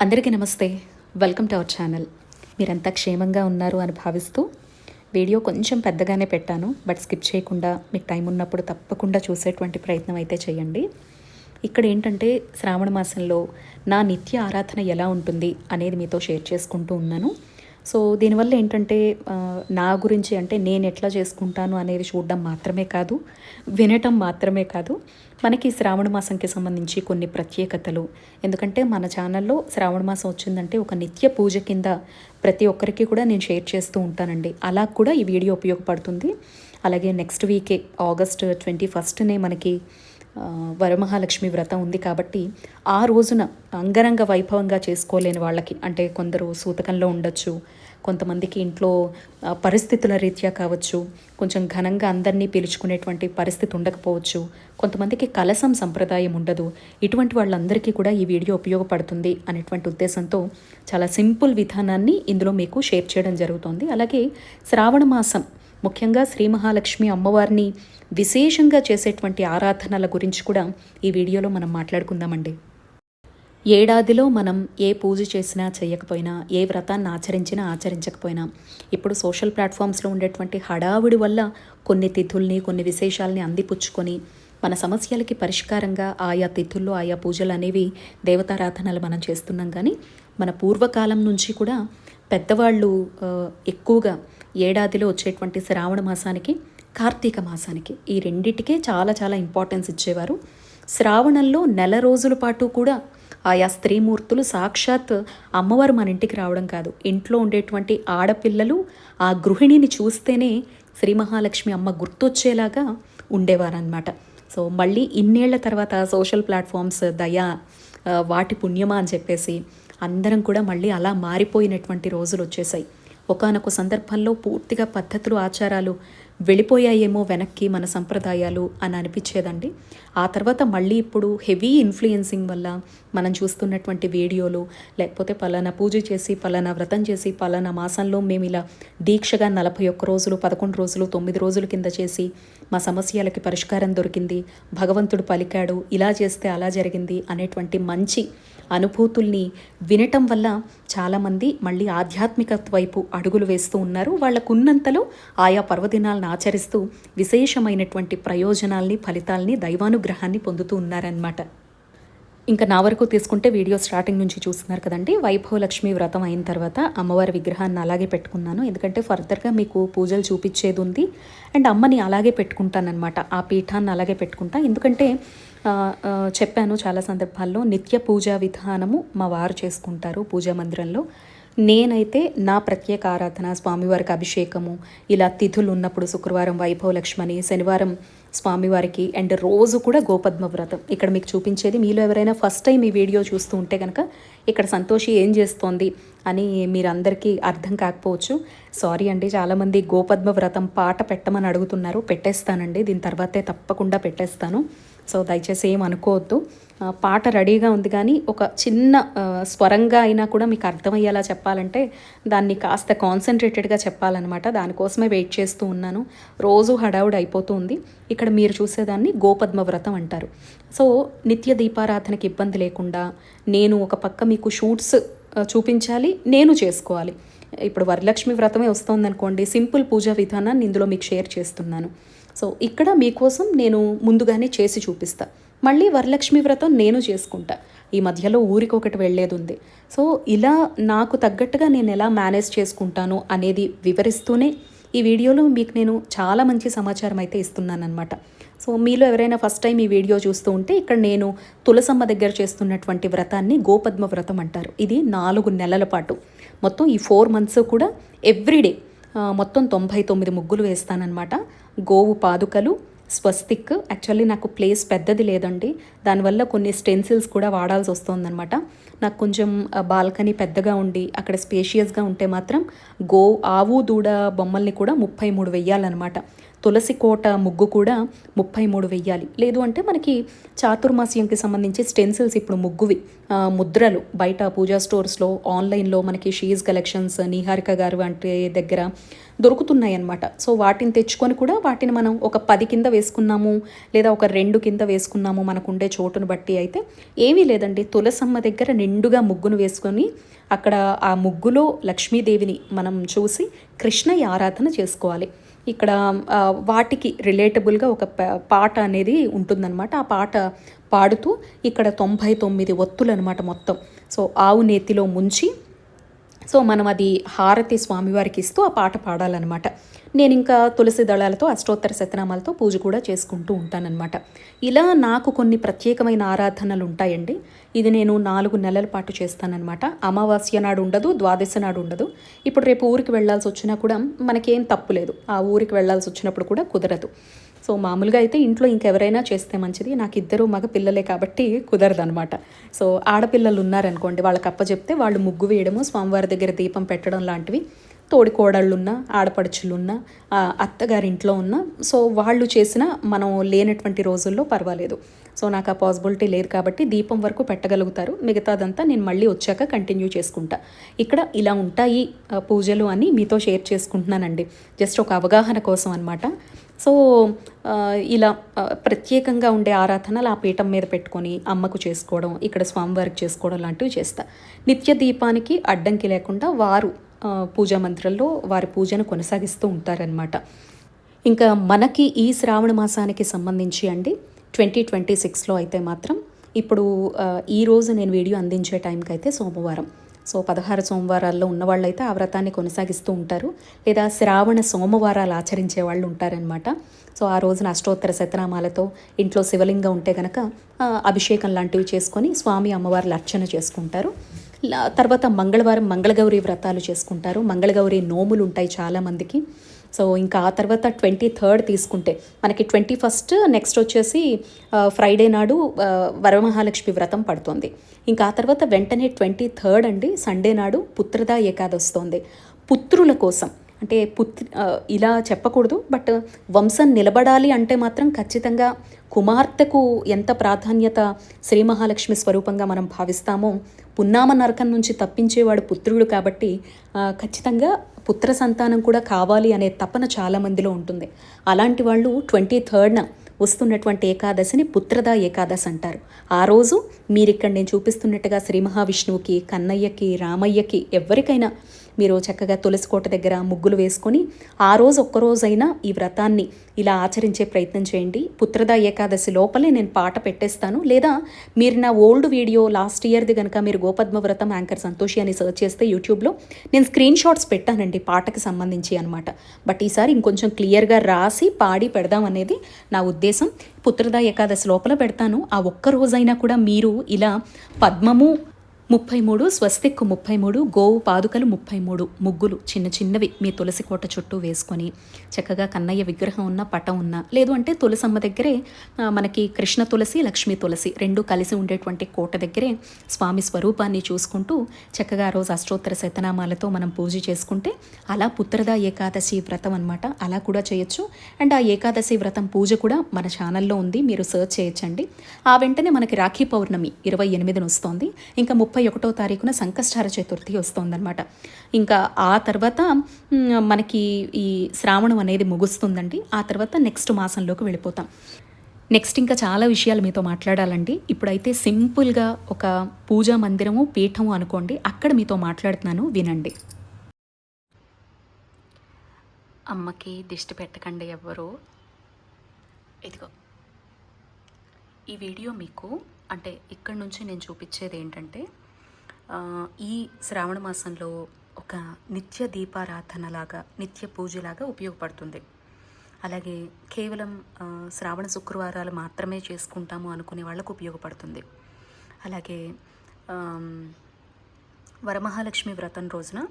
అందరికీ నమస్తే. Welcome to our channel. మీరంతా క్షేమంగా ఉన్నారు అని భావిస్తూ వీడియో కొంచెం పెద్దగానే పెట్టాను. బట్ స్కిప్ చేయకుండా మీకు టైం ఉన్నప్పుడు తప్పకుండా చూసేటువంటి ప్రయత్నం అయితే చేయండి. ఇక్కడ ఏంటంటే శ్రావణ మాసంలో నా నిత్య ఆరాధన ఎలా ఉంటుంది అనేది మీతో షేర్ చేసుకుంటూ ఉన్నాను. సో దీనివల్ల ఏంటంటే నా గురించి అంటే నేను ఎట్లా చేసుకుంటాను అనేది చూడడం మాత్రమే కాదు, వినటం మాత్రమే కాదు, మనకి శ్రావణ మాసంకి సంబంధించి కొన్ని ప్రత్యేకతలు. ఎందుకంటే మన ఛానల్లో శ్రావణ మాసం వచ్చిందంటే ఒక నిత్య పూజ కింద ప్రతి ఒక్కరికి కూడా నేను షేర్ చేస్తూ ఉంటానండి. అలా కూడా ఈ వీడియో ఉపయోగపడుతుంది. అలాగే నెక్స్ట్ వీకే ఆగస్ట్ 21నే మనకి వరమహాలక్ష్మి వ్రతం ఉంది కాబట్టి ఆ రోజున అంగరంగ వైభవంగా చేసుకోలేని వాళ్ళకి, అంటే కొందరు సూతకంలో ఉండొచ్చు, కొంతమందికి ఇంట్లో పరిస్థితుల రీత్యా కావచ్చు, కొంచెం ఘనంగా అందరినీ పిలుచుకునేటువంటి పరిస్థితి ఉండకపోవచ్చు, కొంతమందికి కలసం సంప్రదాయం ఉండదు. ఇటువంటి వాళ్ళందరికీ కూడా ఈ వీడియో ఉపయోగపడుతుంది అనేటువంటి ఉద్దేశంతో చాలా సింపుల్ విధానాన్ని ఇందులో మీకు షేర్ చేయడం జరుగుతుంది. అలాగే శ్రావణ మాసం ముఖ్యంగా శ్రీ మహాలక్ష్మి అమ్మవారిని విశేషంగా చేసేటువంటి ఆరాధనల గురించి కూడా ఈ వీడియోలో మనం మాట్లాడుకుందామండి. ఏడాదిలో మనం ఏ పూజ చేసినా చేయకపోయినా, ఏ వ్రతాన్ని ఆచరించినా ఆచరించకపోయినా, ఇప్పుడు సోషల్ ప్లాట్ఫామ్స్లో ఉండేటువంటి హడావుడి వల్ల కొన్ని తిథుల్ని, కొన్ని విశేషాలని అందిపుచ్చుకొని మన సమస్యలకి పరిష్కారంగా ఆయా తిథుల్లో ఆయా పూజలు అనేవి దేవతారాధనలు మనం చేస్తున్నాం. కానీ మన పూర్వకాలం నుంచి కూడా పెద్దవాళ్ళు ఎక్కువగా ఏడాదిలో వచ్చేటువంటి శ్రావణ మాసానికి, కార్తీక మాసానికి, ఈ రెండిటికే చాలా చాలా ఇంపార్టెన్స్ ఇచ్చేవారు. శ్రావణంలో నెల రోజుల పాటు కూడా ఆయా స్త్రీమూర్తులు సాక్షాత్ అమ్మవారు మన ఇంటికి రావడం కాదు, ఇంట్లో ఉండేటువంటి ఆడపిల్లలు ఆ గృహిణిని చూస్తేనే శ్రీ మహాలక్ష్మి అమ్మ గుర్తొచ్చేలాగా ఉండేవారనమాట. సో మళ్ళీ ఇన్నేళ్ల తర్వాత సోషల్ ప్లాట్ఫామ్స్ దయా వాటి పుణ్యమా అని చెప్పేసి అందరం కూడా మళ్ళీ అలా మారిపోయినటువంటి రోజులు వచ్చేసాయి. ఒకానొక సందర్భంలో పూర్తిగా పద్ధతులు, ఆచారాలు వెళ్ళిపోయాయేమో వెనక్కి మన సంప్రదాయాలు అని అనిపించేదండి. ఆ తర్వాత మళ్ళీ ఇప్పుడు హెవీ ఇన్ఫ్లుయెన్సింగ్ వల్ల మనం చూస్తున్నటువంటి వీడియోలు, లేకపోతే పలానా పూజ చేసి, పలానా వ్రతం చేసి, పలానా మాసంలో మేము ఇలా దీక్షగా 41 రోజులు, 11 రోజులు, 9 రోజుల కింద చేసి మా సమస్యలకి పరిష్కారం దొరికింది, భగవంతుడు పలికాడు, ఇలా చేస్తే అలా జరిగింది అనేటువంటి మంచి అనుభూతుల్ని వినటం వల్ల చాలామంది మళ్ళీ ఆధ్యాత్మికత వైపు అడుగులు వేస్తూ ఉన్నారు. వాళ్ళకున్నంతలో ఆయా పర్వదినాలను ఆచరిస్తూ విశేషమైనటువంటి ప్రయోజనాల్ని, ఫలితాల్ని, దైవానుగ్రహాన్ని పొందుతూ ఉన్నారన్నమాట. ఇంకా నా వరకు తీసుకుంటే వీడియో స్టార్టింగ్ నుంచి చూస్తున్నారు కదండి. వైభవలక్ష్మి వ్రతం అయిన తర్వాత అమ్మవారి విగ్రహాన్ని అలాగే పెట్టుకున్నాను. ఎందుకంటే ఫర్దర్గా మీకు పూజలు చూపించేది ఉంది అండ్ అమ్మని అలాగే పెట్టుకుంటానన్నమాట. ఆ పీఠాన్ని అలాగే పెట్టుకుంటా. ఎందుకంటే చెప్పాను చాలా సందర్భాల్లో, నిత్య పూజా విధానము మా వారు చేసుకుంటారు పూజా మందిరంలో. నేనైతే నా ప్రత్యేక ఆరాధన, స్వామివారికి అభిషేకము, ఇలా తిథులు ఉన్నప్పుడు శుక్రవారం వైభవలక్ష్మని, శనివారం స్వామివారికి, అండ్ రోజు కూడా గోపద్మ వ్రతం. ఇక్కడ మీకు చూపించేది, మీలో ఎవరైనా ఫస్ట్ టైం ఈ వీడియో చూస్తూ ఉంటే కనుక ఇక్కడ సంతోషి ఏం చేస్తోంది అని మీరందరికీ అర్థం కాకపోవచ్చు. సారీ అండి, చాలామంది గోపద్మ వ్రతం పాట పెట్టమని అడుగుతున్నారు. పెట్టేస్తానండి, దీని తర్వాతే తప్పకుండా పెట్టేస్తాను. సో దయచేసి ఏం అనుకోవద్దు. పాట రెడీగా ఉంది, కానీ ఒక చిన్న స్వరంగా అయినా కూడా మీకు అర్థమయ్యేలా చెప్పాలంటే దాన్ని కాస్త కాన్సన్ట్రేటెడ్గా చెప్పాలన్నమాట. దానికోసమే వెయిట్ చేస్తూ ఉన్నాను. రోజు హడావుడి అయిపోతూ ఉంది. ఇక్కడ మీరు చూసేదాన్ని గోపద్మ వ్రతం అంటారు. సో నిత్య దీపారాధనకి ఇబ్బంది లేకుండా నేను ఒక పక్క మీకు షూట్స్ చూపించాలి, నేను చేసుకోవాలి. ఇప్పుడు వరలక్ష్మి వ్రతమే వస్తుందనుకోండి, సింపుల్ పూజా విధానాన్ని ఇందులో మీకు షేర్ చేస్తున్నాను. సో ఇక్కడ మీకోసం నేను ముందుగానే చేసి చూపిస్తా. మళ్ళీ వరలక్ష్మి వ్రతం నేను చేసుకుంటా. ఈ మధ్యలో ఊరికి ఒకటి వెళ్ళేది ఉంది. సో ఇలా నాకు తగ్గట్టుగా నేను ఎలా మేనేజ్ చేసుకుంటాను అనేది వివరిస్తూనే ఈ వీడియోలో మీకు నేను చాలా మంచి సమాచారం అయితే ఇస్తున్నాను అనమాట. సో మీలో ఎవరైనా ఫస్ట్ టైం ఈ వీడియో చూస్తూ ఉంటే, ఇక్కడ నేను తులసమ్మ దగ్గర చేస్తున్నటువంటి వ్రతాన్ని గోపద్మ వ్రతం అంటారు. ఇది 4 నెలల పాటు, మొత్తం ఈ 4 months కూడా ఎవ్రీడే మొత్తం 99 ముగ్గులు వేస్తానన్నమాట. గోవు పాదుకలు, స్వస్తిక్. యాక్చువల్లీ నాకు ప్లేస్ పెద్దది లేదండి, దానివల్ల కొన్ని స్టెన్సిల్స్ కూడా వాడాల్సి వస్తుందన్నమాట. నాకు కొంచెం బాల్కనీ పెద్దగా ఉండి అక్కడ స్పేషియస్గా ఉంటే మాత్రం ఆవు దూడ బొమ్మల్ని కూడా 33 వెయ్యాలన్నమాట. తులసి కోట ముగ్గు కూడా 33 వెయ్యాలి. లేదు అంటే మనకి చాతుర్మాస్యంకి సంబంధించి స్టెన్సిల్స్ ఇప్పుడు ముగ్గువి ముద్రలు బయట పూజా స్టోర్స్లో, ఆన్లైన్లో మనకి షీజ్ కలెక్షన్స్, నిహారిక గారు అంటే దగ్గర దొరుకుతున్నాయి అన్నమాట. సో వాటిని తెచ్చుకొని కూడా వాటిని మనం ఒక 10 కింద వేసుకున్నాము, లేదా ఒక 2 కింద వేసుకున్నాము మనకు ఉండే చోటును బట్టి అయితే ఏమీ లేదండి. తులసమ్మ దగ్గర నిండుగా ముగ్గును వేసుకొని అక్కడ ఆ ముగ్గులో లక్ష్మీదేవిని మనం చూసి కృష్ణయ్య ఆరాధన చేసుకోవాలి. ఇక్కడ వాటికి రిలేటబుల్గా ఒక పాట అనేది ఉంటుందన్నమాట. ఆ పాట పాడుతూ ఇక్కడ 99 ఒత్తులు అనమాట మొత్తం. సో ఆవు నేతిలో ముంచి సో మనం అది హారతి స్వామివారికి ఇస్తూ ఆ పాట పాడాలన్నమాట. నేను ఇంకా తులసి దళాలతో అష్టోత్తర శతనామాలతో పూజ కూడా చేసుకుంటూ ఉంటానన్నమాట. ఇలా నాకు కొన్ని ప్రత్యేకమైన ఆరాధనలు ఉంటాయండి. ఇది నేను 4 నెలల పాటు చేస్తానన్నమాట. అమావాస్య నాడు ఉండదు, ద్వాదశ నాడు ఉండదు. ఇప్పుడు రేపు ఊరికి వెళ్ళాల్సి వచ్చినా కూడా మనకేం తప్పు లేదు. ఆ ఊరికి వెళ్ళాల్సి వచ్చినప్పుడు కూడా కుదరదు. సో మామూలుగా అయితే ఇంట్లో ఇంకెవరైనా చేస్తే మంచిది. నాకు 2 మగ పిల్లలే కాబట్టి కుదరదనమాట. సో ఆడపిల్లలు ఉన్నారనుకోండి, వాళ్ళకి అప్పచెప్తే వాళ్ళు ముగ్గు వేయడము, స్వామివారి దగ్గర దీపం పెట్టడం లాంటివి తోడికోడళ్ళున్నా, ఆడపడుచులున్నా, అత్తగారింట్లో ఉన్న సో వాళ్ళు చేసిన మనం లేనటువంటి రోజుల్లో పర్వాలేదు. సో నాకు ఆ పాసిబిలిటీ లేదు కాబట్టి దీపం వరకు పెట్టగలుగుతారు. మిగతాదంతా నేను మళ్ళీ వచ్చాక కంటిన్యూ చేసుకుంటా. ఇక్కడ ఇలా ఉంటాయి పూజలు అని మీతో షేర్ చేసుకుంటున్నానండి. జస్ట్ ఒక అవగాహన కోసం అనమాట. సో ఇలా ప్రత్యేకంగా ఉండే ఆరాధనలు ఆ పీఠం మీద పెట్టుకొని అమ్మకు చేసుకోవడం, ఇక్కడ స్వామివారికి చేసుకోవడం లాంటివి చేస్తా. నిత్య దీపానికి అడ్డంకి లేకుండా వారు పూజా మందిరంలో వారి పూజను కొనసాగిస్తూ ఉంటారనమాట. ఇంకా మనకి ఈ శ్రావణ మాసానికి సంబంధించి అండి 2026లో అయితే మాత్రం ఇప్పుడు ఈరోజు నేను వీడియో అందించే టైంకి అయితే సోమవారం. సో 16 సోమవారాల్లో ఉన్నవాళ్ళైతే ఆ వ్రతాన్ని కొనసాగిస్తూ ఉంటారు, లేదా శ్రావణ సోమవారాలు ఆచరించే వాళ్ళు ఉంటారనమాట. సో ఆ రోజున అష్టోత్తర శతనామాలతో ఇంట్లో శివలింగం ఉంటే కనుక అభిషేకం లాంటివి చేసుకొని స్వామి అమ్మవార్ల అర్చన చేసుకుంటారు. తర్వాత మంగళవారం మంగళగౌరి వ్రతాలు చేసుకుంటారు. మంగళగౌరి నోములు ఉంటాయి చాలామందికి. సో ఇంకా ఆ తర్వాత 23rd తీసుకుంటే మనకి 21st నెక్స్ట్ వచ్చేసి ఫ్రైడే నాడు వరమహాలక్ష్మి వ్రతం పడుతుంది. ఇంకా ఆ తర్వాత వెంటనే 23rd అండి సండే నాడు పుత్రదా ఏకాదశి వస్తుంది. పుత్రుల కోసం అంటే ఇలా చెప్పకూడదు, బట్ వంశం నిలబడాలి అంటే మాత్రం ఖచ్చితంగా కుమార్తెకు ఎంత ప్రాధాన్యత శ్రీ మహాలక్ష్మి స్వరూపంగా మనం భావిస్తామో, పున్నామ నరకం నుంచి తప్పించేవాడు పుత్రుడు కాబట్టి ఖచ్చితంగా పుత్ర సంతానం కూడా కావాలి అనే తపన చాలామందిలో ఉంటుంది. అలాంటి వాళ్ళు 23rd వస్తున్నటువంటి ఏకాదశిని పుత్రదా ఏకాదశి అంటారు. ఆ రోజు మీరిక్కడ నేను చూపిస్తున్నట్టుగా శ్రీ మహావిష్ణువుకి, కన్నయ్యకి, రామయ్యకి ఎవరికైనా మీరు చక్కగా తులసి కోట దగ్గర ముగ్గులు వేసుకొని ఆ రోజు ఒక్కరోజైనా ఈ వ్రతాన్ని ఇలా ఆచరించే ప్రయత్నం చేయండి. పుత్రదా ఏకాదశి లోపలే నేను పాట పెట్టేస్తాను, లేదా మీరు నా ఓల్డ్ వీడియో లాస్ట్ ఇయర్ది కనుక మీరు గోపద్మ వ్రతం యాంకర్ సంతోషి అని సెర్చ్ చేస్తే యూట్యూబ్లో నేను స్క్రీన్ షాట్స్ పెట్టానండి పాటకి సంబంధించి అనమాట. బట్ ఈసారి ఇంకొంచెం క్లియర్గా రాసి పాడి పెడదాం అనేది నా ఉద్దేశం. పుత్రదా ఏకాదశి లోపల పెడతాను. ఆ ఒక్క రోజైనా కూడా మీరు ఇలా పద్మము 33, స్వస్తిక్కు 33, గోవు పాదుకలు 33 ముగ్గులు చిన్న చిన్నవి మీ తులసి కోట చుట్టూ వేసుకొని చక్కగా కన్నయ్య విగ్రహం ఉన్న పటం ఉన్న, లేదు అంటే తులసమ్మ దగ్గరే మనకి కృష్ణ తులసి, లక్ష్మీ తులసి 2 కలిసి ఉండేటువంటి కోట దగ్గరే స్వామి స్వరూపాన్ని చూసుకుంటూ చక్కగా ఆ రోజు అష్టోత్తర శతనామాలతో మనం పూజ చేసుకుంటే అలా పుత్రదా ఏకాదశి వ్రతం అనమాట. అలా కూడా చేయొచ్చు. అండ్ ఆ ఏకాదశి వ్రతం పూజ కూడా మన ఛానల్లో ఉంది, మీరు సెర్చ్ చేయొచ్చండి. ఆ వెంటనే మనకి రాఖీ పౌర్ణమి 28న వస్తోంది. ఇంకా 31వ తారీఖున సంకష్టార చతుర్థి వస్తుందన్నమాట. ఇంకా ఆ తర్వాత మనకి ఈ శ్రావణం అనేది ముగుస్తుందండి. ఆ తర్వాత నెక్స్ట్ మాసంలోకి వెళ్ళిపోతాం. నెక్స్ట్ ఇంకా చాలా విషయాలు మీతో మాట్లాడాలండి. ఇప్పుడైతే సింపుల్గా ఒక పూజా మందిరము, పీఠము అనుకోండి, అక్కడ మీతో మాట్లాడుతున్నాను, వినండి. అమ్మకి దిష్టి పెట్టకండి ఎవ్వరు. ఇదిగో ఈ వీడియో మీకు అంటే ఇక్కడ నుంచి నేను చూపించేది ఏంటంటే ఈ శ్రావణ మాసంలో ఒక నిత్య దీపారాధనలాగా, నిత్య పూజలాగా ఉపయోగపడుతుంది. అలాగే కేవలం శ్రావణ శుక్రవారాలు మాత్రమే చేసుకుంటాము అనుకునే వాళ్ళకు ఉపయోగపడుతుంది. అలాగే వరమహాలక్ష్మి వ్రతం రోజున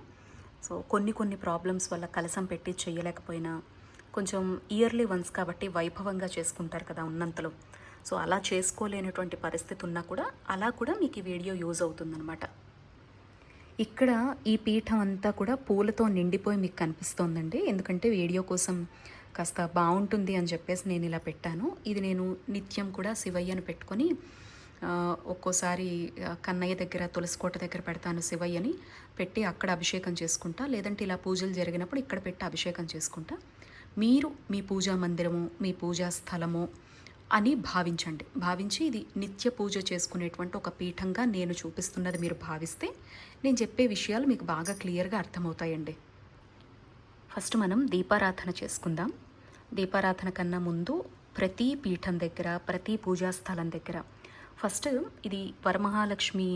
సో కొన్ని ప్రాబ్లమ్స్ వల్ల కలసం పెట్టి చేయలేకపోయినా కొంచెం ఇయర్లీ వన్స్ కాబట్టి వైభవంగా చేసుకుంటారు కదా ఉన్నంతలో. సో అలా చేసుకోలేనటువంటి పరిస్థితి ఉన్నా కూడా అలా కూడా మీకు ఈ వీడియో యూజ్ అవుతుందన్నమాట. ఇక్కడ ఈ పీఠం అంతా కూడా పూలతో నిండిపోయి మీకు కనిపిస్తోందండి. ఎందుకంటే వీడియో కోసం కాస్త బాగుంటుంది అని చెప్పేసి నేను ఇలా పెట్టాను. ఇది నేను నిత్యం కూడా శివయ్యను పెట్టుకొని ఒక్కోసారి కన్నయ్య దగ్గర తులసికోట దగ్గర పెడతాను శివయ్యని పెట్టి అక్కడ అభిషేకం చేసుకుంటా. లేదంటే ఇలా పూజలు జరిగినప్పుడు ఇక్కడ పెట్టి అభిషేకం చేసుకుంటా. మీరు మీ పూజా మందిరము, మీ పూజా స్థలము అని భావించండి. భావించి ఇది నిత్య పూజ చేసుకునేటువంటి ఒక పీఠంగా నేను చూపిస్తున్నది మీరు భావిస్తే నేను చెప్పే విషయాలు మీకు బాగా క్లియర్గా అర్థమవుతాయండి. ఫస్ట్ మనం దీపారాధన చేసుకుందాం. దీపారాధన కన్నా ముందు ప్రతి పీఠం దగ్గర, ప్రతి పూజా స్థలం దగ్గర ఫస్ట్ ఇది వరమహాలక్ష్మి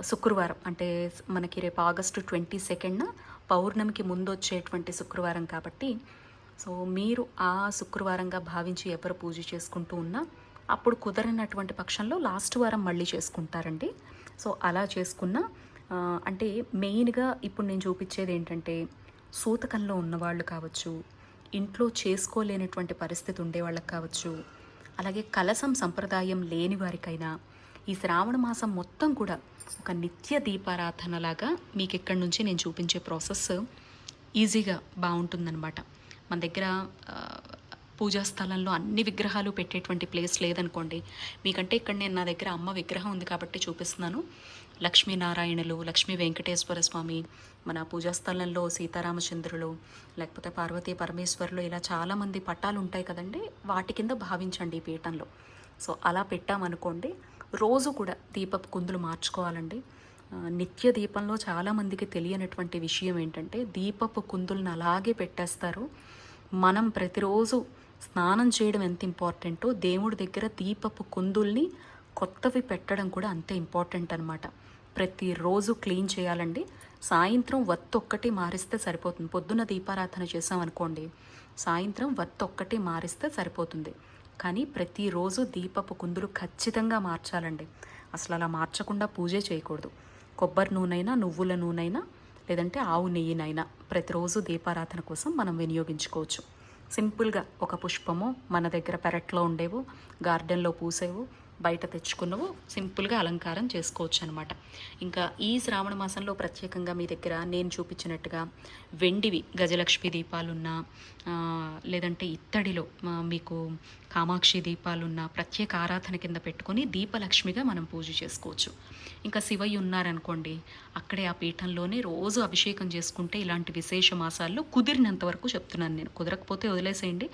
శుక్రవారం, అంటే మనకి రేపు ఆగస్టు 22 పౌర్ణమికి ముందు వచ్చేటువంటి శుక్రవారం కాబట్టి సో మీరు ఆ శుక్రవారంగా భావించి ఎవరు పూజ చేసుకుంటూ ఉన్నా అప్పుడు కుదరనటువంటి పక్షంలో లాస్ట్ వారం మళ్ళీ చేసుకుంటారండి. సో అలా చేసుకున్న అంటే మెయిన్గా ఇప్పుడు నేను చూపించేది ఏంటంటే సూతకంలో ఉన్నవాళ్ళు కావచ్చు, ఇంట్లో చేసుకోలేనటువంటి పరిస్థితి ఉండేవాళ్ళకి కావచ్చు, అలాగే కలసం సంప్రదాయం లేని వారికైనా ఈ శ్రావణ మాసం మొత్తం కూడా ఒక నిత్య దీపారాధనలాగా మీకు ఇక్కడి నుంచి నేను చూపించే ప్రాసెస్ ఈజీగా బాగుంటుందన్నమాట. మన దగ్గర పూజా స్థలంలో అన్ని విగ్రహాలు పెట్టేటువంటి ప్లేస్ లేదనుకోండి, మీకంటే ఇక్కడ నేను నా దగ్గర అమ్మ విగ్రహం ఉంది కాబట్టి చూపిస్తున్నాను. లక్ష్మీనారాయణులు, లక్ష్మీ వెంకటేశ్వర స్వామి, మన పూజా స్థలంలో సీతారామచంద్రులు, లేకపోతే పార్వతీ పరమేశ్వరులు, ఇలా చాలామంది పట్టాలు ఉంటాయి కదండి, వాటి కింద భావించండి ఈ పీఠంలో. సో అలా పెట్టామనుకోండి, రోజు కూడా దీపపు కుందులు మార్చుకోవాలండి. నిత్య దీపంలో చాలామందికి తెలియనటువంటి విషయం ఏంటంటే దీపపు కుందులను అలాగే పెట్టేస్తారు. మనం ప్రతిరోజు స్నానం చేయడం ఎంత ఇంపార్టెంటో దేవుడి దగ్గర దీపపు కుందుల్ని కొత్తవి పెట్టడం కూడా అంతే ఇంపార్టెంట్ అనమాట. ప్రతిరోజు క్లీన్ చేయాలండి. సాయంత్రం ఒక్కటి మారిస్తే సరిపోతుంది. పొద్దున్న దీపారాధన చేసామనుకోండి, సాయంత్రం ఒక్కటి మారిస్తే సరిపోతుంది. కానీ ప్రతిరోజు దీపపు కుందులు ఖచ్చితంగా మార్చాలండి. అసలు అలా మార్చకుండా పూజే చేయకూడదు. కొబ్బరి నూనెైనా, నువ్వుల నూనెైనా, లేదంటే ఆవు నెయ్యినైనా ప్రతిరోజు దీపారాధన కోసం మనం వినియోగించుకోవచ్చు. సింపుల్గా ఒక పుష్పము మన దగ్గర పెరట్లో ఉండేవో, గార్డెన్లో పూసేవో, బయట తెచ్చుకున్నవో సింపుల్గా అలంకారం చేసుకోవచ్చు అనమాట. ఇంకా ఈ శ్రావణ మాసంలో ప్రత్యేకంగా మీ దగ్గర నేను చూపించినట్టుగా వెండివి గజలక్ష్మి దీపాలున్నా, లేదంటే ఇత్తడిలో మీకు కామాక్షి దీపాలున్నా ప్రత్యేక ఆరాధన కింద పెట్టుకొని దీపలక్ష్మిగా మనం పూజ చేసుకోవచ్చు. ఇంకా శివయ్య ఉన్నారనుకోండి, అక్కడే ఆ పీఠంలోనే రోజు అభిషేకం చేసుకుంటే ఇలాంటి విశేష మాసాల్లో కుదిరినంత వరకు చెప్తున్నాను నేను. కుదరకపోతే వదిలేసేయండి,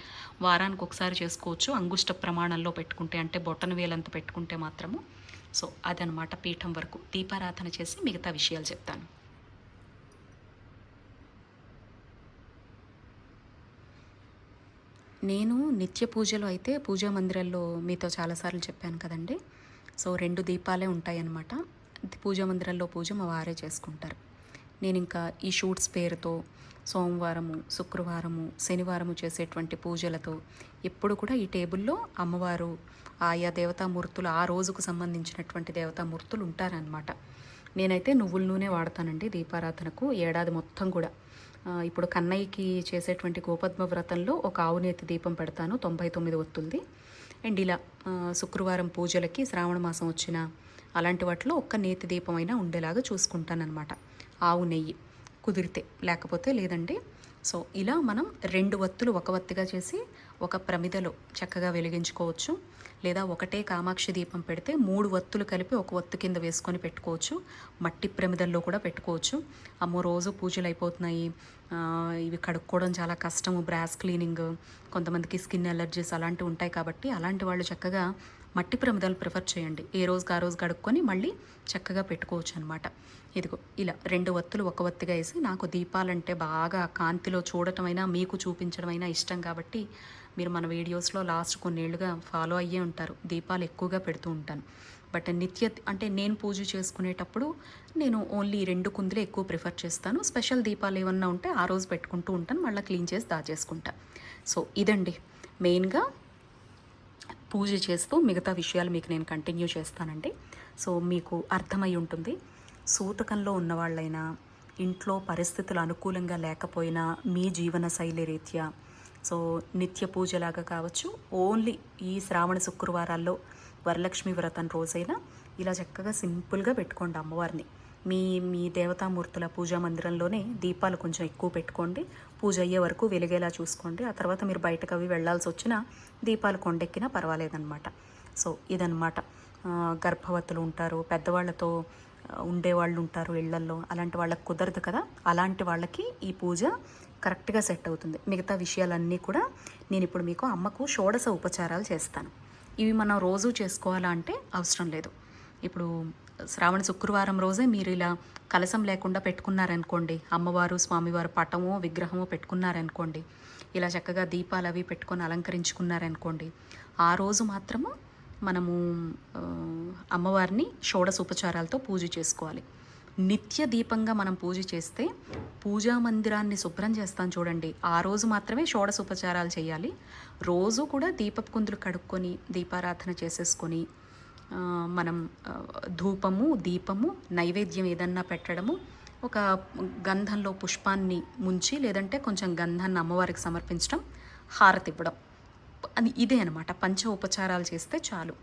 వారానికి ఒకసారి చేసుకోవచ్చు. అంగుష్ట ప్రమాణంలో పెట్టుకుంటే, అంటే బొట్టన వేలంత పెట్టుకుంటే మాత్రము. సో అదనమాట పీఠం వరకు. దీపారాధన చేసి మిగతా విషయాలు చెప్తాను. నేను నిత్య పూజలు అయితే పూజా మందిరాల్లో మీతో చాలాసార్లు చెప్పాను కదండి. సో 2 దీపాలే ఉంటాయన్నమాట. పూజా మందిరాల్లో పూజ మా వారే చేసుకుంటారు. నేను ఇంకా ఈ షూట్స్ పేరుతో సోమవారము, శుక్రవారము, శనివారము చేసేటువంటి పూజలతో ఎప్పుడు కూడా ఈ టేబుల్లో అమ్మవారు, ఆయా దేవతామూర్తులు, ఆ రోజుకు సంబంధించినటువంటి దేవతామూర్తులు ఉంటారనమాట. నేనైతే నువ్వుల నూనె వాడతానండి దీపారాధనకు ఏడాది మొత్తం కూడా. ఇప్పుడు కన్నయ్యకి చేసేటువంటి గోపద్మ వ్రతంలో ఒక ఆవునేతి దీపం పెడతాను 99 ఒత్తులది. అండ్ ఇలా శుక్రవారం పూజలకి శ్రావణ మాసం వచ్చిన అలాంటి వాటిలో ఒక్క నేతి దీపం అయినా ఉండేలాగా చూసుకుంటానన్నమాట. ఆవు నెయ్యి కుదిరితే, లేకపోతే లేదండి. సో ఇలా మనం 2 వత్తులు ఒక వత్తిగా చేసి ఒక ప్రమిదలో చక్కగా వెలిగించుకోవచ్చు. లేదా ఒకటే కామాక్షి దీపం పెడితే 3 వత్తులు కలిపి ఒక వత్తు కింద వేసుకొని పెట్టుకోవచ్చు. మట్టి ప్రమిదల్లో కూడా పెట్టుకోవచ్చు. అమ్మో రోజు పూజలు అయిపోతున్నాయి, ఇవి కడుక్కోవడం చాలా కష్టము, బ్రాస్ క్లీనింగ్, కొంతమందికి స్కిన్ ఎలర్జీస్ అలాంటివి ఉంటాయి కాబట్టి అలాంటి వాళ్ళు చక్కగా మట్టి ప్రమిదలు ప్రిఫర్ చేయండి. ఏ రోజుకి ఆ రోజు కడుక్కొని మళ్ళీ చక్కగా పెట్టుకోవచ్చు అనమాట. ఇదిగో ఇలా 2 వత్తులు ఒక వత్తిగా వేసి, నాకు దీపాలంటే బాగా కాంతిలో చూడటమైనా మీకు చూపించడమైనా ఇష్టం కాబట్టి మీరు మన వీడియోస్లో లాస్ట్ కొన్నేళ్లుగా ఫాలో అయ్యే ఉంటారు. దీపాలు ఎక్కువగా పెడుతూ ఉంటాను. బట్ అంటే నేను పూజ చేసుకునేటప్పుడు నేను ఓన్లీ 2 కుందులే ఎక్కువ ప్రిఫర్ చేస్తాను. స్పెషల్ దీపాలు ఏమన్నా ఉంటే ఆ రోజు పెట్టుకుంటూ ఉంటాను, మళ్ళీ క్లీన్ చేసి దాచేసుకుంటా. సో ఇదండి మెయిన్గా పూజ చేస్తూ మిగతా విషయాలు మీకు నేను కంటిన్యూ చేస్తానండి. సో మీకు అర్థమై ఉంటుంది. సూతకంలో ఉన్నవాళ్ళైనా, ఇంట్లో పరిస్థితులు అనుకూలంగా లేకపోయినా, మీ జీవన శైలి రీత్యా సో నిత్య పూజలాగా కావచ్చు, ఓన్లీ ఈ శ్రావణ శుక్రవారాల్లో వరలక్ష్మి వ్రతం రోజైనా ఇలా చక్కగా సింపుల్గా పెట్టుకోండి అమ్మవారిని. మీ మీ దేవతామూర్తుల పూజా మందిరంలోనే దీపాలు కొంచెం ఎక్కువ పెట్టుకోండి. పూజ అయ్యే వరకు వెలిగేలా చూసుకోండి. ఆ తర్వాత మీరు బయటకు అవి వెళ్ళాల్సి వచ్చినా దీపాలు కొండెక్కినా పర్వాలేదన్నమాట. సో ఇదన్నమాట. గర్భవతులు ఉంటారు, పెద్దవాళ్ళతో ఉండేవాళ్ళు ఉంటారు ఇళ్లల్లో, అలాంటి వాళ్ళకి కుదరదు కదా, అలాంటి వాళ్ళకి ఈ పూజ కరెక్ట్గా సెట్ అవుతుంది. మిగతా విషయాలన్నీ కూడా నేను ఇప్పుడు మీకు అమ్మకు షోడశ ఉపచారాలు చేస్తాను. ఇవి మనం రోజు చేసుకోవాలా అంటే అవసరం లేదు. ఇప్పుడు శ్రావణ శుక్రవారం రోజే మీరు ఇలా కలశం లేకుండా పెట్టుకున్నారనుకోండి, అమ్మవారు స్వామివారు పటమో విగ్రహమో పెట్టుకున్నారనుకోండి, ఇలా చక్కగా దీపాలు అవి పెట్టుకొని అలంకరించుకున్నారనుకోండి, ఆ రోజు మాత్రము మనము అమ్మవారిని షోడశ ఉపచారాలతో పూజ చేసుకోవాలి. నిత్య దీపంగా మనం పూజ చేస్తే పూజా మందిరాన్ని శుభ్రం చేస్తాం చూడండి, ఆ రోజు మాత్రమే షోడశ ఉపచారాలు చేయాలి. రోజు కూడా దీపపు కుందులు కడుక్కొని దీపారాధన చేసేసుకొని మనం ధూపము దీపము నైవేద్యం ఏదన్నా పెట్టడము, ఒక గంధంలో పుష్పాన్ని ముంచి లేదంటే కొంచెం గంధాన్ని అమ్మవారికి సమర్పించడం, హారతి ఇవ్వడం, అని ఇదే అనమాట. పంచ ఉపచారాలు చేస్తే చాలు.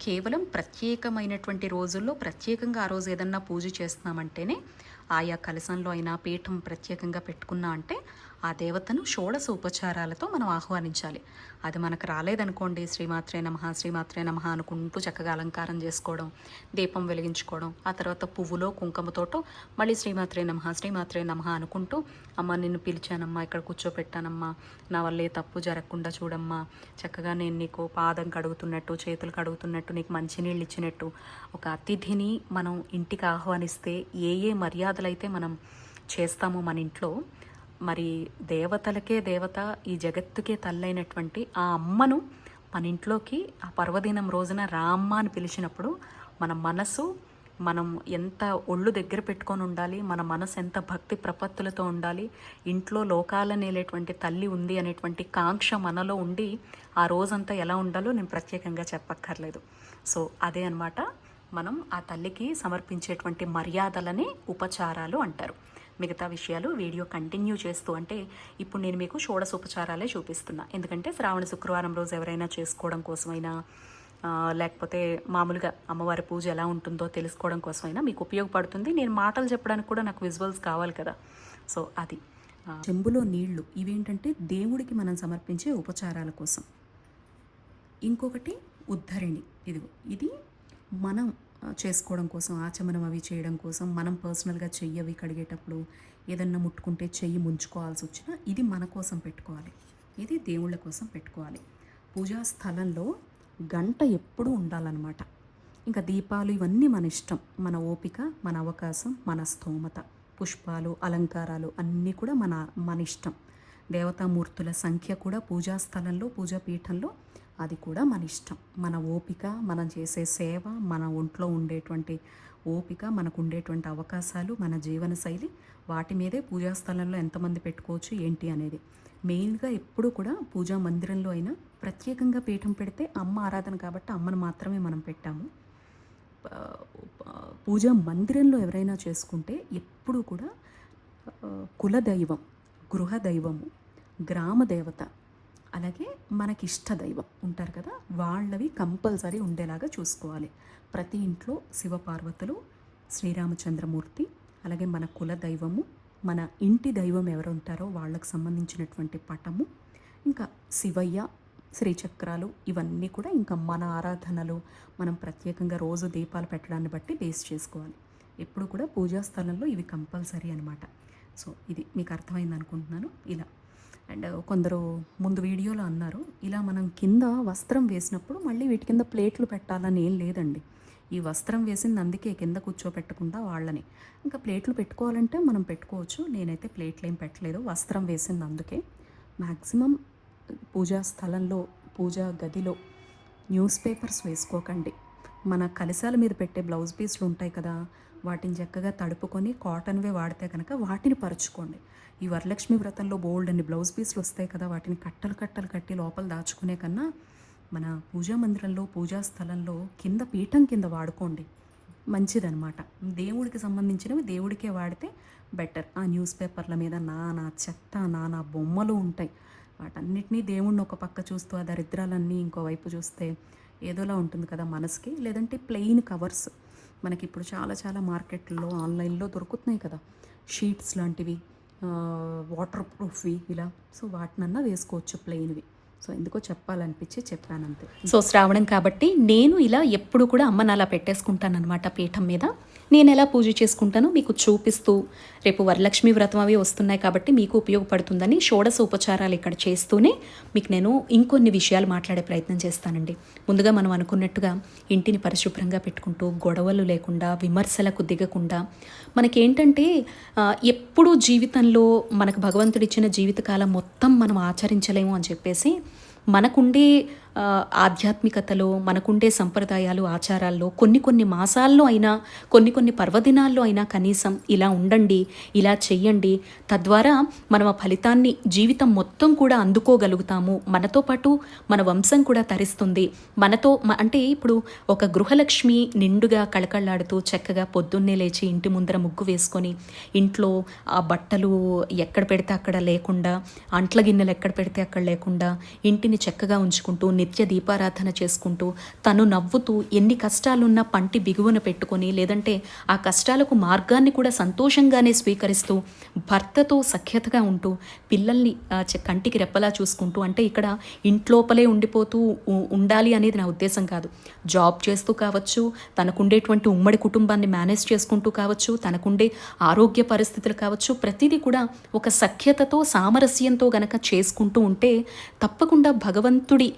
కేవలం ప్రత్యేకమైనటువంటి రోజుల్లో ప్రత్యేకంగా ఆ రోజు ఏదన్నా పూజ చేస్తున్నామంటేనే, ఆయా కలశంలో అయినా పీఠం ప్రత్యేకంగా పెట్టుకున్నా అంటే ఆ దేవతను షోడశ ఉపచారాలతో మనం ఆహ్వానించాలి. అది మనకు రాలేదనుకోండి, శ్రీమాత్రే నమః శ్రీమాత్రే నమః అనుకుంటూ చక్కగా అలంకారం చేసుకోవడం, దీపం వెలిగించుకోవడం, ఆ తర్వాత పువ్వులో కుంకుమతోటో మళ్ళీ శ్రీమాత్రే నమః శ్రీమాత్రే నమః అనుకుంటూ, అమ్మ నిన్ను పిలిచానమ్మా, ఇక్కడ కూర్చోపెట్టానమ్మా, నా వల్లే తప్పు జరగకుండా చూడమ్మా, చక్కగా నేను నీకు పాదం కడుగుతున్నట్టు చేతులు కడుగుతున్నట్టు నీకు మంచినీళ్ళు ఇచ్చినట్టు, ఒక అతిథిని మనం ఇంటికి ఆహ్వానిస్తే ఏ ఏ మర్యాదలైతే మనం చేస్తామో మన ఇంట్లో, మరి దేవతలకే దేవత, ఈ జగత్తుకే తల్లైనటువంటి ఆ అమ్మను మన ఇంట్లోకి ఆ పర్వదినం రోజున రామ్మ అని పిలిచినప్పుడు మన మనసు, మనం ఎంత ఒళ్ళు దగ్గర పెట్టుకొని ఉండాలి, మన మనసు ఎంత భక్తి ప్రపత్తులతో ఉండాలి, ఇంట్లో లోకాల నేలేటువంటి తల్లి ఉంది అనేటువంటి కాంక్ష మనలో ఉండి ఆ రోజంతా ఎలా ఉండాలో నేను ప్రత్యేకంగా చెప్పక్కర్లేదు. సో అదే అనమాట, మనం ఆ తల్లికి సమర్పించేటువంటి మర్యాదలని ఉపచారాలు అంటారు. మిగతా విషయాలు వీడియో కంటిన్యూ చేస్తూ, అంటే ఇప్పుడు నేను మీకు షోడశ ఉపచారాలే చూపిస్తున్నా, ఎందుకంటే శ్రావణ శుక్రవారం రోజు ఎవరైనా చేసుకోవడం కోసమైనా, లేకపోతే మామూలుగా అమ్మవారి పూజ ఎలా ఉంటుందో తెలుసుకోవడం కోసమైనా మీకు ఉపయోగపడుతుంది. నేను మాటలు చెప్పడానికి కూడా నాకు విజువల్స్ కావాలి కదా. సో అది చెంబులో నీళ్లు, ఇవేంటంటే దేవుడికి మనం సమర్పించే ఉపచారాల కోసం. ఇంకొకటి ఉద్ధరిణి, ఇదిగో ఇది మనం చేసుకోవడం కోసం, ఆచమనం అవి చేయడం కోసం, మనం పర్సనల్గా చెయ్యి అవి కడిగేటప్పుడు ఏదన్నా ముట్టుకుంటే చెయ్యి ముంచుకోవాల్సి వచ్చినా ఇది మన కోసం పెట్టుకోవాలి, ఇది దేవుళ్ళ కోసం పెట్టుకోవాలి. పూజా స్థలంలో గంట ఎప్పుడూ ఉండాలన్నమాట. ఇంకా దీపాలు ఇవన్నీ మన ఇష్టం, మన ఓపిక, మన అవకాశం, మన స్తోమత. పుష్పాలు అలంకారాలు అన్నీ కూడా మన ఇష్టం. దేవతామూర్తుల సంఖ్య కూడా పూజా స్థలంలో పూజాపీఠంలో అది కూడా మన ఇష్టం, మన ఓపిక, మనం చేసే సేవ, మన ఒంట్లో ఉండేటువంటి ఓపిక, మనకు ఉండేటువంటి అవకాశాలు, మన జీవనశైలి, వాటి మీదే పూజా స్థలంలో ఎంతమంది పెట్టుకోవచ్చు ఏంటి అనేది. మెయిన్గా ఎప్పుడు కూడా పూజా మందిరంలో అయినా ప్రత్యేకంగా పీఠం పెడితే అమ్మ ఆరాధన కాబట్టి అమ్మను మాత్రమే మనం పెట్టాము. పూజా మందిరంలో ఎవరైనా చేసుకుంటే ఎప్పుడు కూడా కులదైవం, గృహదైవము, గ్రామదేవత, అలాగే మనకిష్ట దైవం ఉంటారు కదా, వాళ్ళవి కంపల్సరీ ఉండేలాగా చూసుకోవాలి. ప్రతి ఇంట్లో శివపార్వతులు, శ్రీరామచంద్రమూర్తి, అలాగే మన కుల దైవము, మన ఇంటి దైవం ఎవరు ఉంటారో వాళ్ళకు సంబంధించినటువంటి పటము, ఇంకా శివయ్య, శ్రీచక్రాలు, ఇవన్నీ కూడా ఇంకా మన ఆరాధనలు, మనం ప్రత్యేకంగా రోజు దీపాలు పెట్టడాన్ని బట్టి బేస్ చేసుకోవాలి. ఎప్పుడు కూడా పూజా స్థలంలో ఇవి కంపల్సరీ అనమాట. సో ఇది మీకు అర్థమైంది అనుకుంటున్నాను. ఇలా అండ్ కొందరు ముందు వీడియోలో అన్నారు, ఇలా మనం కింద వస్త్రం వేసినప్పుడు మళ్ళీ వీటి కింద ప్లేట్లు పెట్టాలని ఏం లేదండి. ఈ వస్త్రం వేసింది అందుకే కింద కూర్చోపెట్టకుండా వాళ్ళని, ఇంకా ప్లేట్లు పెట్టుకోవాలంటే మనం పెట్టుకోవచ్చు. నేనైతే ప్లేట్లు ఏం పెట్టలేదు, వస్త్రం వేసింది అందుకే. మ్యాక్సిమం పూజా స్థలంలో, పూజా గదిలో న్యూస్ పేపర్స్ వేసుకోకండి. మన కలశాల మీద పెట్టే బ్లౌజ్ పీస్లు ఉంటాయి కదా, వాటిని చక్కగా తడుపుకొని కాటన్వే వాడితే కనుక వాటిని పరుచుకోండి. ఈ వరలక్ష్మి వ్రతంలో బోల్డ్ అన్ని బ్లౌజ్ పీస్లు వస్తాయి కదా, వాటిని కట్టలు కట్టలు కట్టి లోపల దాచుకునే కన్నా మన పూజా మందిరంలో, పూజా స్థలంలో కింద పీఠం కింద వాడుకోండి, మంచిదనమాట. దేవుడికి సంబంధించినవి దేవుడికే వాడితే బెటర్. ఆ న్యూస్ పేపర్ల మీద నానా చెత్త, నానా బొమ్మలు ఉంటాయి, వాటన్నిటినీ దేవుణ్ణి ఒక పక్క చూస్తూ ఆ దరిద్రాలన్నీ ఇంకోవైపు చూస్తే ఏదోలా ఉంటుంది కదా మనసుకి. లేదంటే ప్లెయిన్ కవర్స్, మనకి ఇప్పుడు చాలా చాలా మార్కెట్లో ఆన్లైన్లో దొరుకుతున్నాయి కదా షీట్స్ లాంటివి, వాటర్ ప్రూఫ్వి ఇలా. సో వాటినన్నా వేసుకోవచ్చు ప్లెయిన్వి. సో ఎందుకో చెప్పాలనిపించి చెప్పానంతే. సో శ్రావణం కాబట్టి నేను ఇలా ఎప్పుడు కూడా అమ్మని అలా పెట్టేసుకుంటానమాట పీఠం మీద. నేను ఎలా పూజ చేసుకుంటానో మీకు చూపిస్తూ, రేపు వరలక్ష్మి వ్రతం అవి వస్తున్నాయి కాబట్టి మీకు ఉపయోగపడుతుందని షోడశ ఉపచారాలు ఇక్కడ చేస్తూనే మీకు నేను ఇంకొన్ని విషయాలు మాట్లాడే ప్రయత్నం చేస్తానండి. ముందుగా మనం అనుకున్నట్టుగా ఇంటిని పరిశుభ్రంగా పెట్టుకుంటూ, గొడవలు లేకుండా, విమర్శలకు దిగకుండా, మనకేంటంటే ఎప్పుడూ జీవితంలో మనకు భగవంతుడిచ్చిన జీవితకాలం మొత్తం మనం ఆచరించలేము అని చెప్పేసి మనకుండే ఆధ్యాత్మికతలో, మనకుండే సంప్రదాయాలు, ఆచారాల్లో కొన్ని మాసాల్లో అయినా, కొన్ని పర్వదినాల్లో అయినా కనీసం ఇలా ఉండండి, ఇలా చెయ్యండి, తద్వారా మనం ఆ ఫలితాన్ని జీవితం మొత్తం కూడా అందుకోగలుగుతాము. మనతో పాటు మన వంశం కూడా తరిస్తుంది. మనతో అంటే ఇప్పుడు ఒక గృహలక్ష్మి నిండుగా కళకళలాడుతూ చక్కగా పొద్దున్నే లేచి ఇంటి ముందర ముగ్గు వేసుకొని, ఇంట్లో ఆ బట్టలు ఎక్కడ పెడితే అక్కడ లేకుండా, అంట్ల గిన్నెలు ఎక్కడ పెడితే అక్కడ లేకుండా, ఇంటిని చక్కగా ఉంచుకుంటూ నిత్య దీపారాధన చేసుకుంటూ, తను నవ్వుతూ, ఎన్ని కష్టాలున్నా పంటి బిగువున పెట్టుకొని, లేదంటే ఆ కష్టాలకు మార్గాన్ని కూడా సంతోషంగానే స్వీకరిస్తూ, భర్తతో సఖ్యతగా ఉంటూ, పిల్లల్ని కంటికి రెప్పలా చూసుకుంటూ, అంటే ఇక్కడ ఇంట్లోపలే ఉండిపోతూ ఉండాలి అనేది నా ఉద్దేశం కాదు. జాబ్ చేస్తూ కావచ్చు, తనకుండేటువంటి ఉమ్మడి కుటుంబాన్ని మేనేజ్ చేసుకుంటూ కావచ్చు, తనకుండే ఆరోగ్య పరిస్థితులు కావచ్చు, ప్రతిదీ కూడా ఒక సఖ్యతతో, సామరస్యంతో గనక చేసుకుంటూ ఉంటే తప్పకుండా భగవంతుడి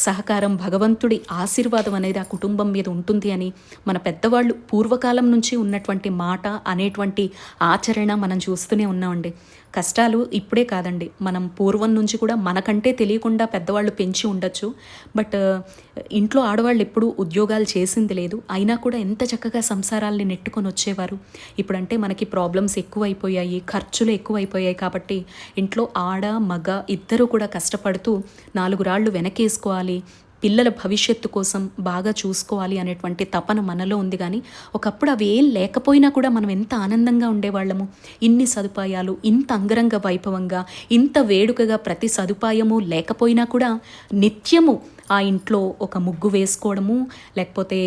సహకారం, భగవంతుడి ఆశీర్వాదం అనేది ఆ కుటుంబం మీద ఉంటుంది అని మన పెద్దవాళ్ళు పూర్వకాలం నుంచి ఉన్నటువంటి మాట, అనేటువంటి ఆచరణ మనం చూస్తూనే ఉన్నామండి. కష్టాలు ఇప్పుడే కాదండి, మనం పూర్వం నుంచి కూడా మనకంటే తెలియకుండా పెద్దవాళ్ళు పెంచి ఉండొచ్చు. బట్ ఇంట్లో ఆడవాళ్ళు ఎప్పుడూ ఉద్యోగాలు చేసింది లేదు, అయినా కూడా ఎంత చక్కగా సంసారాల్ని నెట్టుకొని వచ్చేవారు. ఇప్పుడంటే మనకి ప్రాబ్లమ్స్ ఎక్కువైపోయాయి, ఖర్చులు ఎక్కువైపోయాయి కాబట్టి ఇంట్లో ఆడ మగ ఇద్దరూ కూడా కష్టపడుతూ 4 రాళ్ళు వెనకేసుకోవాలి, పిల్లల భవిష్యత్తు కోసం బాగా చూసుకోవాలి అనేటువంటి తపన మనలో ఉంది. కానీ ఒకప్పుడు అవి ఏం లేకపోయినా కూడా మనం ఎంత ఆనందంగా ఉండేవాళ్ళము. ఇన్ని సదుపాయాలు, ఇంత అంగరంగ వైభవంగా, ఇంత వేడుకగా ప్రతి సదుపాయము లేకపోయినా కూడా నిత్యము ఆ ఇంట్లో ఒక ముగ్గు వేసుకోవడము, లేకపోతే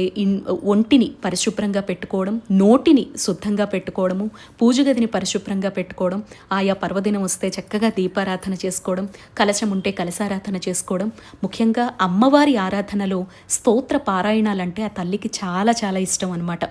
ఒంటిని పరిశుభ్రంగా పెట్టుకోవడం, నోటిని శుద్ధంగా పెట్టుకోవడము, పూజ గదిని పరిశుభ్రంగా పెట్టుకోవడం, ఆయా పర్వదినం వస్తే చక్కగా దీపారాధన చేసుకోవడం, కలశం ఉంటే కలశారాధన చేసుకోవడం. ముఖ్యంగా అమ్మవారి ఆరాధనలో స్తోత్ర పారాయణాలంటే ఆ తల్లికి చాలా చాలా ఇష్టం అన్నమాట.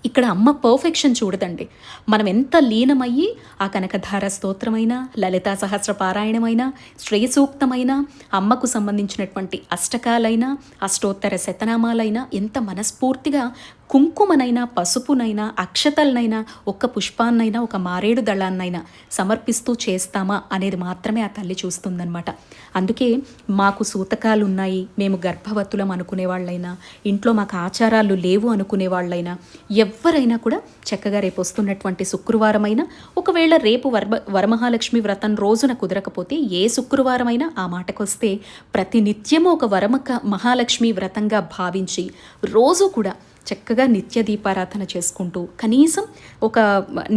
ఇక్కడ అమ్మ పర్ఫెక్షన్ చూడదండి. మనం ఎంత లీనమయ్యి ఆ కనకధార స్తోత్రమైన, లలితా సహస్ర పారాయణమైన, శ్రేయ సూక్తమైన, అమ్మకు సంబంధించినటువంటి అష్టకాలైనా, అష్టోత్తర శతనామాలైనా ఎంత మనస్ఫూర్తిగా కుంకుమనైనా, పసుపునైనా, అక్షతలనైనా, ఒక్క పుష్పాన్నైనా, ఒక మారేడు దళాన్నైనా సమర్పిస్తూ చేస్తామా అనేది మాత్రమే ఆ తల్లి చూస్తుందన్నమాట. అందుకే మాకు సూతకాలు ఉన్నాయి, మేము గర్భవతులం అనుకునే వాళ్ళైనా, ఇంట్లో మాకు ఆచారాలు లేవు అనుకునే వాళ్ళైనా, ఎవరైనా కూడా చక్కగా రేపు వస్తున్నటువంటి శుక్రవారమైనా, ఒకవేళ రేపు వరమహాలక్ష్మి వ్రతం రోజున కుదరకపోతే ఏ శుక్రవారమైనా ఆ మాటకొస్తే ప్రతినిత్యము ఒక మహాలక్ష్మి వ్రతంగా భావించి రోజు కూడా చక్కగా నిత్య దీపారాధన చేసుకుంటూ, కనీసం ఒక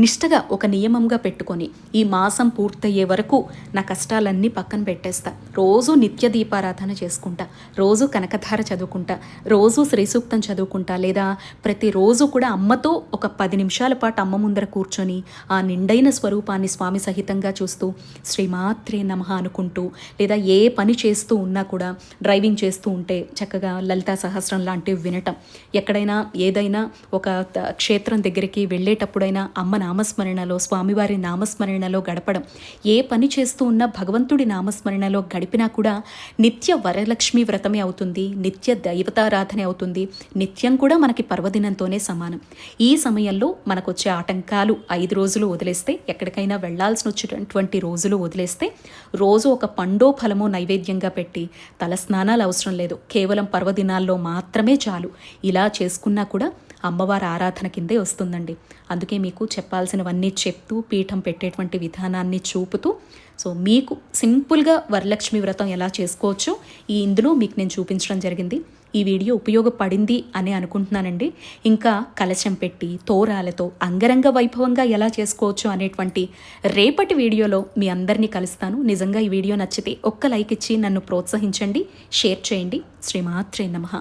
నిష్టగా, ఒక నియమంగా పెట్టుకొని ఈ మాసం పూర్తయ్యే వరకు నా కష్టాలన్నీ పక్కన పెట్టేస్తా, రోజు నిత్య దీపారాధన చేసుకుంటా, రోజు కనకధార చదువుకుంటా, రోజు శ్రీసూక్తం చదువుకుంటా, లేదా ప్రతిరోజు కూడా అమ్మతో ఒక 10 నిమిషాల పాటు అమ్మ ముందర కూర్చొని ఆ నిండైన స్వరూపాన్ని స్వామి సహితంగా చూస్తూ శ్రీమాత్రే నమః అనుకుంటూ, లేదా ఏ పని చేస్తూ ఉన్నా కూడా, డ్రైవింగ్ చేస్తూ ఉంటే చక్కగా లలితా సహస్రం లాంటివి వినటం, ఎక్కడైనా ఏదైనా ఒక క్షేత్రం దగ్గరికి వెళ్ళేటప్పుడైనా అమ్మ నామస్మరణలో, స్వామివారి నామస్మరణలో గడపడం, ఏ పని చేస్తూ ఉన్నా భగవంతుడి నామస్మరణలో గడిపినా కూడా నిత్య వరలక్ష్మి వ్రతమే అవుతుంది, నిత్య దైవతారాధనే అవుతుంది, నిత్యం కూడా మనకి పర్వదినంతోనే సమానం. ఈ సమయంలో మనకు వచ్చే ఆటంకాలు 5 రోజులు వదిలేస్తే, ఎక్కడికైనా వెళ్లాల్సి వచ్చేటటువంటి రోజులు వదిలేస్తే, రోజు ఒక పండో ఫలమో నైవేద్యంగా పెట్టి తల స్నానాలు అవసరం లేదు, కేవలం పర్వదినాల్లో మాత్రమే చాలు. ఇలా చేసుకున్నా కూడా అమ్మవారి ఆరాధన కిందే వస్తుందండి. అందుకే మీకు చెప్పాల్సినవన్నీ చెప్తూ, పీఠం పెట్టేటువంటి విధానాన్ని చూపుతూ, సో మీకు సింపుల్గా వరలక్ష్మి వ్రతం ఎలా చేసుకోవచ్చో ఇందులో మీకు నేను చూపించడం జరిగింది. ఈ వీడియో ఉపయోగపడింది అని అనుకుంటున్నానండి. ఇంకా కలశం పెట్టి తోరాలతో అంగరంగ వైభవంగా ఎలా చేసుకోవచ్చు అనేటువంటి రేపటి వీడియోలో మీ అందరినీ కలుస్తాను. నిజంగా ఈ వీడియో నచ్చితే ఒక్క లైక్ ఇచ్చి నన్ను ప్రోత్సహించండి, షేర్ చేయండి. శ్రీమాత్రే నమః.